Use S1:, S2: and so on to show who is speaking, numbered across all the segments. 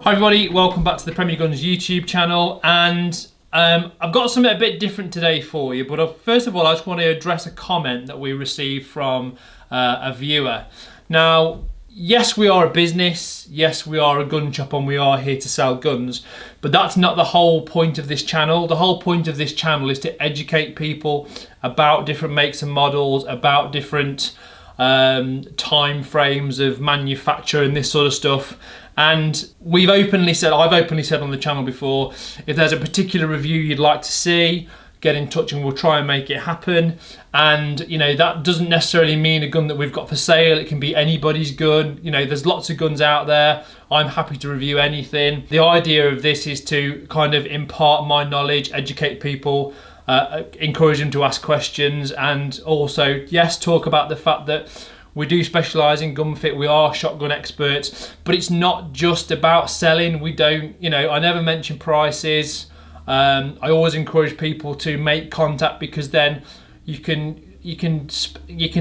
S1: Hi everybody, welcome back to the Premier Guns YouTube channel, and I've got something a bit different today for you, but first of all I just want to address a comment that we received from a viewer. Now, yes, we are a business, yes we are a gun shop and we are here to sell guns, but that's not the whole point of this channel. The whole point of this channel is to educate people about different makes and models, about different time frames of manufacture and this sort of stuff. And I've openly said on the channel before, if there's a particular review you'd like to see, get in touch and we'll try and make it happen. And you know, that doesn't necessarily mean a gun that we've got for sale. It can be anybody's gun. You know, there's lots of guns out there. I'm happy to review anything. The idea of this is to kind of impart my knowledge, educate people, encourage them to ask questions, and also, yes, talk about the fact that we do specialise in gun fit, we are shotgun experts, but it's not just about selling. We don't, you know, I never mention prices. I always encourage people to make contact, because then you can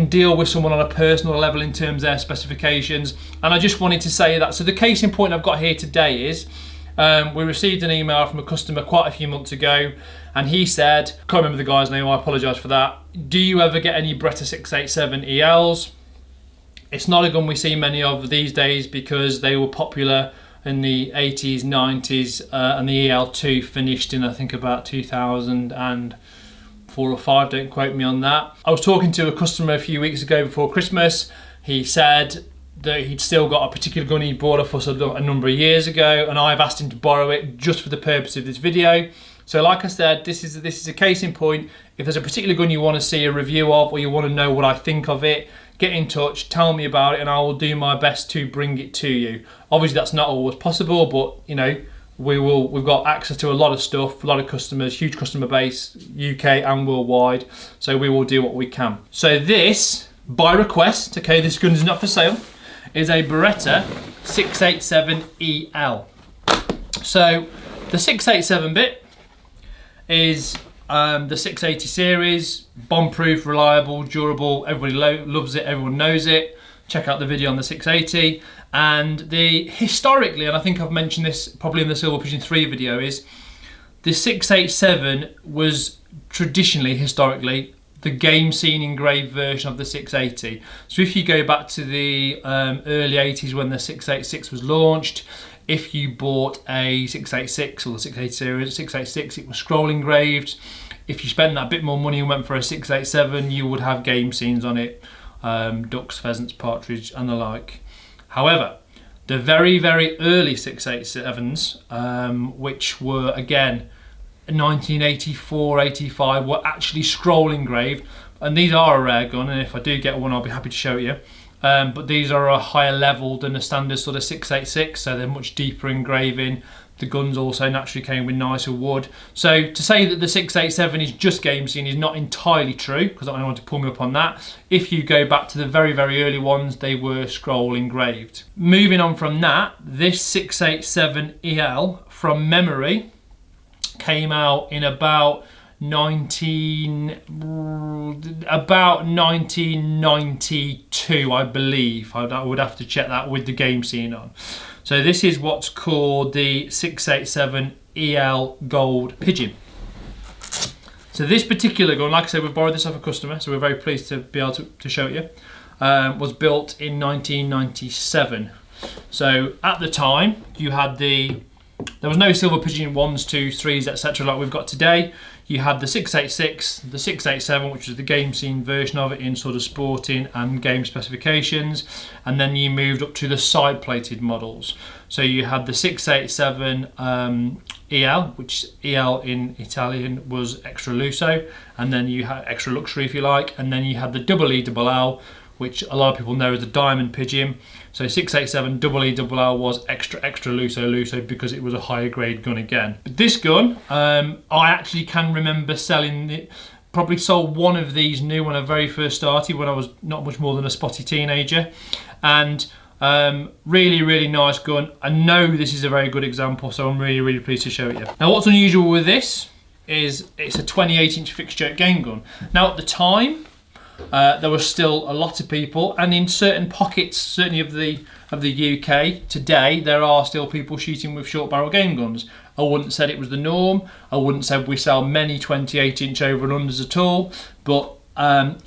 S1: deal with someone on a personal level in terms of their specifications. And I just wanted to say that. So the case in point I've got here today is, we received an email from a customer quite a few months ago, and he said, can't remember the guy's name, I apologise for that, do you ever get any Beretta 687ELs? It's not a gun we see many of these days because they were popular in the 80s, 90s, and the EL2 finished in I think about 2004 or 5, don't quote me on that. I was talking to a customer a few weeks ago before Christmas. He said that he'd still got a particular gun he bought off us a number of years ago, and I've asked him to borrow it just for the purpose of this video. So like I said, this is a case in point. If there's a particular gun you want to see a review of, or you want to know what I think of it, get in touch, tell me about it, and I will do my best to bring it to you. Obviously that's not always possible, but you know, we've got access to a lot of stuff, a lot of customers, huge customer base, UK and worldwide, so we will do what we can. So this, by request, okay, this gun is not for sale, is a Beretta 687EL. So the 687 bit is the 680 series, bomb-proof, reliable, durable. Everybody loves it, everyone knows it. Check out the video on the 680. And historically, and I think I've mentioned this probably in the Silver Pigeon 3 video, is the 687 was traditionally, historically, the game scene engraved version of the 680. So if you go back to the early 80s when the 686 was launched, if you bought a 686 or the 680 series, 686, it was scroll engraved. If you spent that bit more money and went for a 687, you would have game scenes on it, ducks, pheasants, partridge and the like. However, the very, very early 687s, which were again 1984, 85, were actually scroll engraved, and these are a rare gun, and if I do get one I'll be happy to show you. But these are a higher level than the standard sort of 686, so they're much deeper engraving. The guns also naturally came with nicer wood. So to say that the 687 is just game scene is not entirely true, because I don't want to pull me up on that. If you go back to the very, very early ones, they were scroll engraved. Moving on from that, this 687EL, from memory, came out in about 1992, I believe. I would have to check that with the game scene on. So this is what's called the 687EL Gold Pigeon. So this particular gun, like I said, we borrowed this off a customer, so we're very pleased to be able to show it you. Was built in 1997. So at the time, you had there was no Silver Pigeon 1s, 2s, 3s, etc. like we've got today. You had the 686, the 687, which was the game scene version of it in sort of sporting and game specifications, and then you moved up to the side-plated models. So you had the 687 EL, which EL in Italian was extra lusso, and then you had extra luxury if you like, and then you had the double ELL, which a lot of people know as the diamond pigeon. So 687 double ELL was extra lusso because it was a higher grade gun again. But this gun, I actually can remember selling it. Probably sold one of these new when I very first started, when I was not much more than a spotty teenager. And really, really nice gun. I know this is a very good example, so I'm really, really pleased to show it you. Now what's unusual with this is it's a 28-inch fixed choke game gun. Now at the time, there were still a lot of people, and in certain pockets, certainly of the UK today, there are still people shooting with short barrel game guns. I wouldn't say it was the norm. I wouldn't say we sell many 28-inch over and unders at all. But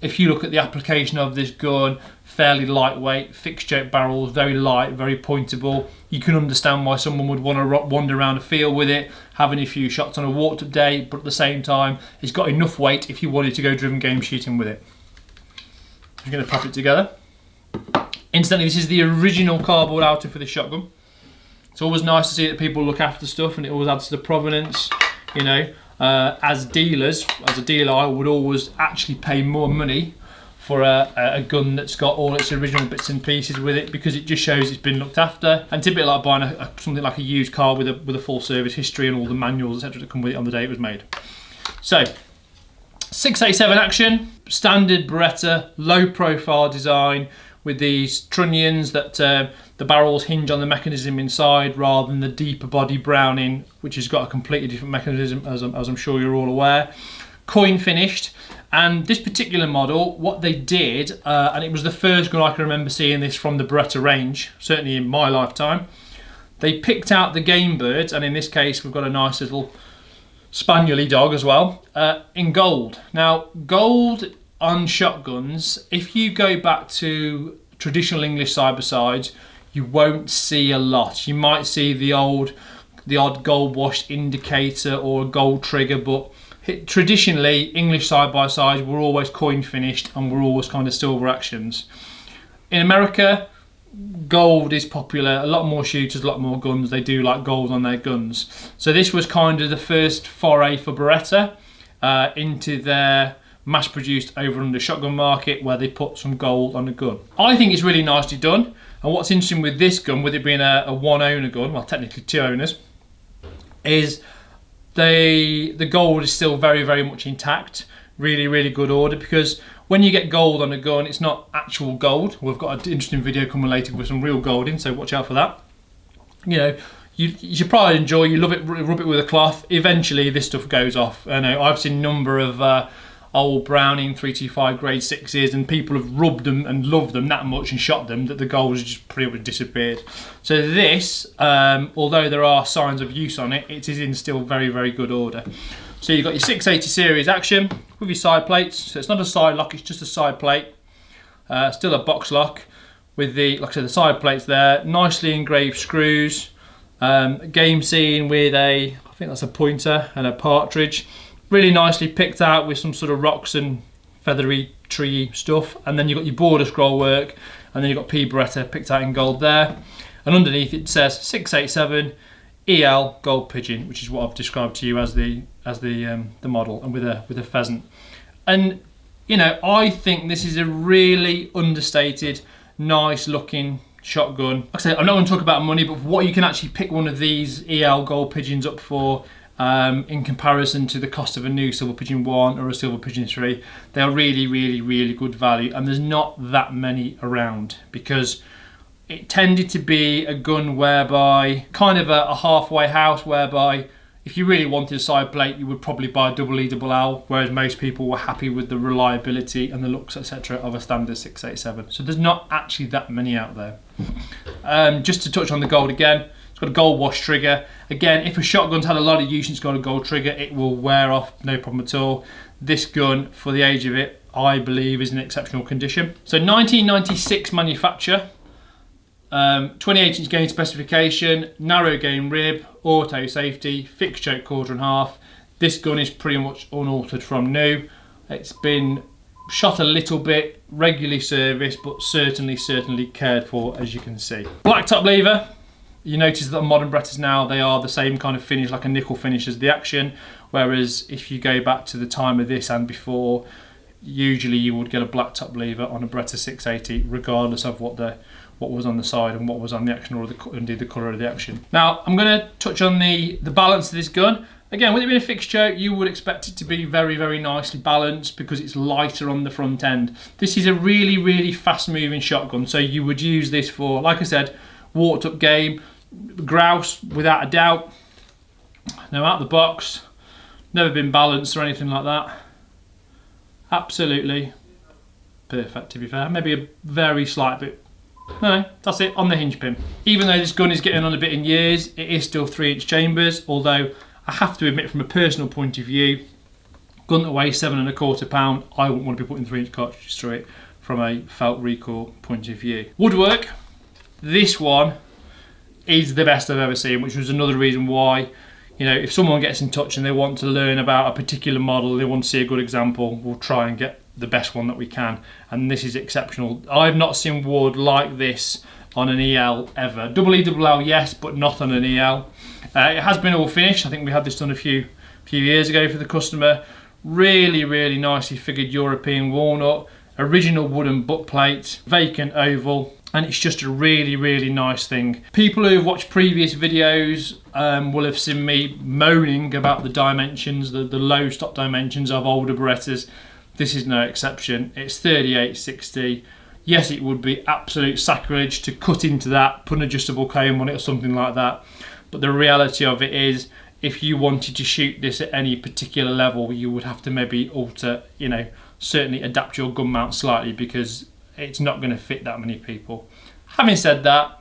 S1: if you look at the application of this gun, fairly lightweight, fixed choke barrels, very light, very pointable. You can understand why someone would want to wander around a field with it, having a few shots on a walked up day, but at the same time, it's got enough weight if you wanted to go driven game shooting with it. I'm going to pop it together. Incidentally, this is the original cardboard outing for this shotgun. It's always nice to see that people look after stuff, and it always adds to the provenance. You know, as dealers, as a dealer, I would always actually pay more money for a gun that's got all its original bits and pieces with it, because it just shows it's been looked after. And typically, like buying something like a used car with a full service history and all the manuals, etc., that come with it on the day it was made. So, 687 action, standard Beretta, low profile design with these trunnions that the barrels hinge on the mechanism inside rather than the deeper body Browning, which has got a completely different mechanism, as I'm sure you're all aware. Coin finished, and this particular model, what they did, and it was the first gun I can remember seeing this from the Beretta range, certainly in my lifetime, they picked out the game birds, and in this case we've got a nice little spaniel-y dog as well, in gold. Now, gold on shotguns, if you go back to traditional English side-by-sides, you won't see a lot. You might see the odd gold washed indicator or a gold trigger, but traditionally English side-by-sides were always coin finished and were always kind of silver actions. In America, gold is popular. A lot more shooters, a lot more guns, they do like gold on their guns. So this was kind of the first foray for Beretta into their mass-produced over-under shotgun market, where they put some gold on the gun. I think it's really nicely done, and what's interesting with this gun, with it being a one-owner gun, well, technically two owners, is the gold is still very, very much intact. Really, really good order, because when you get gold on a gun, it's not actual gold. We've got an interesting video coming later with some real gold in, so watch out for that. You know, you should probably enjoy. You love it, rub it with a cloth. Eventually, this stuff goes off. I know I've seen a number of old Browning 325 grade 6s, and people have rubbed them and loved them that much and shot them that the gold has just pretty much disappeared. So this, although there are signs of use on it, it is in still very, very good order. So you've got your 680 series action with your side plates. So it's not a side lock, it's just a side plate. Still a box lock with the, like I said, the side plates there. Nicely engraved screws. Game scene with I think that's a pointer and a partridge. Really nicely picked out with some sort of rocks and feathery tree stuff. And then you've got your border scroll work, and then you've got P Beretta picked out in gold there. And underneath it says 687EL Gold Pigeon, which is what I've described to you as the model, and with a pheasant. And you know, I think this is a really understated, nice looking shotgun. Like I said, I'm not going to talk about money, but what you can actually pick one of these EL Gold Pigeons up for, in comparison to the cost of a new Silver Pigeon 1 or a Silver Pigeon 3, they are really, really, really good value, and there's not that many around, because it tended to be a gun whereby, kind of a halfway house, whereby if you really wanted a side plate, you would probably buy a double ELL, whereas most people were happy with the reliability and the looks, etc., of a standard 687. So there's not actually that many out there. Just to touch on the gold again, it's got a gold wash trigger. Again, if a shotgun's had a lot of use and it's got a gold trigger, it will wear off, no problem at all. This gun, for the age of it, I believe is in exceptional condition. So 1996 manufacture. 28-inch game specification, narrow game rib, auto safety, fixed choke 1/4.5. This gun is pretty much unaltered from new. It's been shot a little bit, regularly serviced, but certainly cared for, as you can see. Black top lever. You notice that modern Berettas now, they are the same kind of finish, like a nickel finish as the action, whereas if you go back to the time of this and before, usually you would get a black top lever on a Beretta 680, regardless of what was on the side and what was on the action, or indeed the colour of the action. Now, I'm going to touch on the balance of this gun. Again, with it being a fixed choke, you would expect it to be very, very nicely balanced, because it's lighter on the front end. This is a really, really fast moving shotgun, so you would use this for, like I said, walked up game, grouse without a doubt. Now, out the box, never been balanced or anything like that. Absolutely perfect, to be fair. Maybe a very slight bit. No, that's it, on the hinge pin. Even though this gun is getting on a bit in years, it is still 3-inch chambers, although I have to admit from a personal point of view, gun that weighs 7¼ pound, I wouldn't want to be putting 3-inch cartridges through it from a felt recoil point of view. Woodwork, this one is the best I've ever seen, which was another reason why, you know, if someone gets in touch and they want to learn about a particular model, they want to see a good example, we'll try and get the best one that we can, and this is exceptional. I've not seen wood like this on an EL ever. Double ELL, yes, but not on an EL. It has been all finished. I think we had this done a few years ago for the customer. Really, really nicely figured European walnut, original wooden butt plate, vacant oval, and it's just a really, really nice thing. People who have watched previous videos will have seen me moaning about the dimensions, the low stock dimensions of older Berettas. This is no exception. It's 38/60. Yes, it would be absolute sacrilege to cut into that, put an adjustable comb on it or something like that. But the reality of it is, if you wanted to shoot this at any particular level, you would have to maybe alter, you know, certainly adapt your gun mount slightly, because it's not going to fit that many people. Having said that,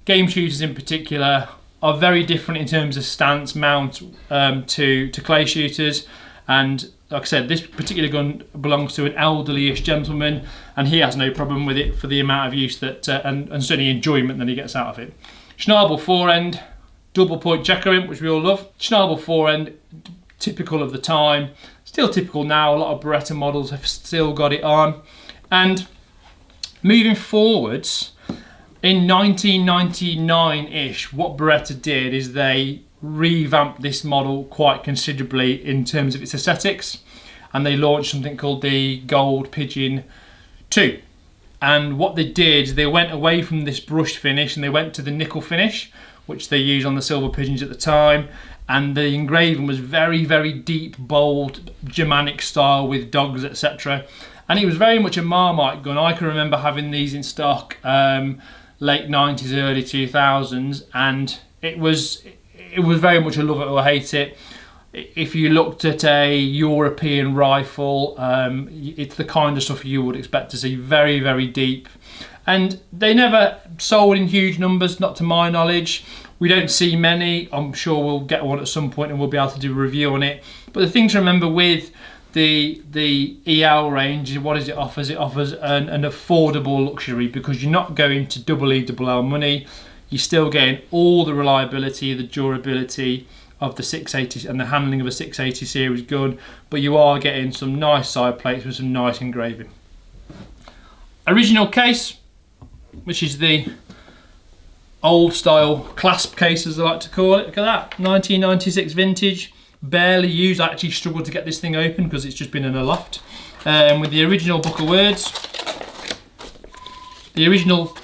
S1: game shooters in particular are very different in terms of stance, mount to clay shooters, and like I said, this particular gun belongs to an elderly-ish gentleman, and he has no problem with it for the amount of use that and certainly enjoyment that he gets out of it. Schnabel forend, double point checker, which we all love. Schnabel forend, typical of the time, still typical now. A lot of Beretta models have still got it on. And moving forwards, in 1999-ish, what Beretta did is they revamped this model quite considerably in terms of its aesthetics, and they launched something called the Gold Pigeon 2. And what they did, they went away from this brushed finish and they went to the nickel finish, which they used on the Silver Pigeons at the time, and the engraving was very, very deep, bold, Germanic style with dogs, etc. And it was very much a Marmite gun. I can remember having these in stock late 90s, early 2000s, and it was very much a love it or hate it. If you looked at a European rifle, it's the kind of stuff you would expect to see, very, very deep. And they never sold in huge numbers, not to my knowledge. We don't see many. I'm sure we'll get one at some point and we'll be able to do a review on it. But the thing to remember with the EL range is, what is it offers? It offers an affordable luxury, because you're not going to double ELL money. You're still getting all the reliability, the durability of the 680 and the handling of a 680 series gun, but you are getting some nice side plates with some nice engraving. Original case, which is the old style clasp case, as I like to call it. Look at that, 1996 vintage, barely used. I actually struggled to get this thing open because it's just been in a loft. With the original book of words, the original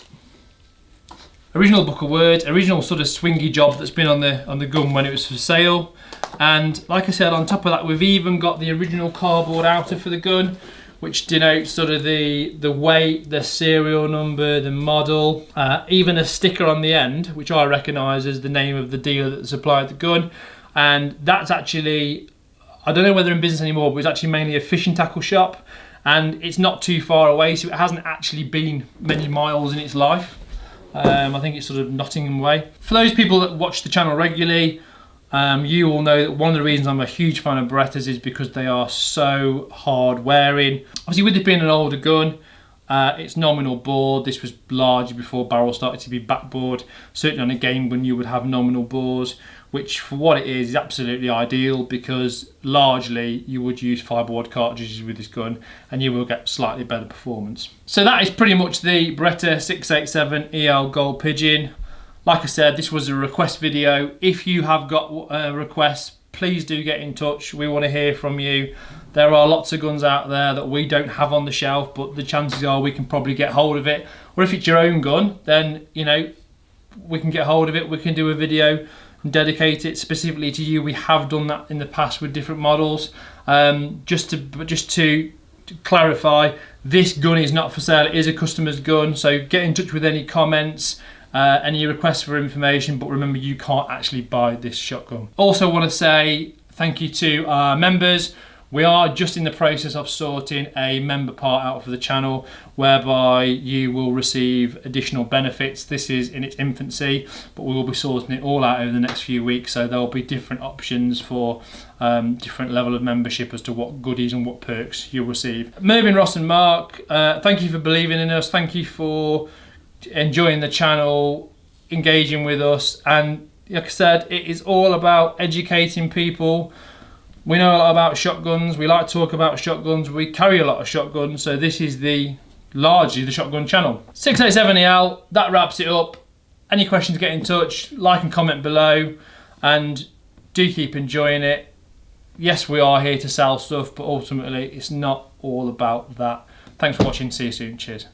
S1: book of words, original sort of swingy job that's been on the gun when it was for sale. And like I said, on top of that, we've even got the original cardboard outer for the gun, which denotes sort of the weight, the serial number, the model, even a sticker on the end, which I recognise as the name of the dealer that supplied the gun. And that's actually, I don't know whether in business anymore, but it's actually mainly a fishing tackle shop, and it's not too far away, so it hasn't actually been many miles in its life. I think it's sort of Nottingham way. For those people that watch the channel regularly, you all know that one of the reasons I'm a huge fan of Berettas is because they are so hard wearing. Obviously, with it being an older gun, it's nominal bore. This was largely before barrel started to be backbored. Certainly on a game gun you would have nominal bores, which for what it is absolutely ideal, because largely you would use fiberboard cartridges with this gun and you will get slightly better performance. So that is pretty much the Beretta 687EL Gold Pigeon. Like I said, this was a request video. If you have got requests, please do get in touch. We want to hear from you. There are lots of guns out there that we don't have on the shelf, but the chances are we can probably get hold of it. Or if it's your own gun, then, you know, we can get hold of it. We can do a video and dedicate it specifically to you. We have done that in the past with different models. Just to clarify, this gun is not for sale. It is a customer's gun. So get in touch with any comments, any requests for information, but remember, you can't actually buy this shotgun. Also want to say thank you to our members. We are just in the process of sorting a member part out for the channel whereby you will receive additional benefits. This is in its infancy, but we will be sorting it all out over the next few weeks, so there will be different options for different level of membership as to what goodies and what perks you'll receive. Mervyn, Ross and Mark, thank you for believing in us. Thank you for enjoying the channel, engaging with us, and like I said, it is all about educating people. We know a lot about shotguns, we like to talk about shotguns, we carry a lot of shotguns, so this is largely the shotgun channel. 687EL, that wraps it up. Any questions, get in touch, like and comment below, and do keep enjoying it. Yes, we are here to sell stuff, but ultimately it's not all about that. Thanks for watching, see you soon, cheers.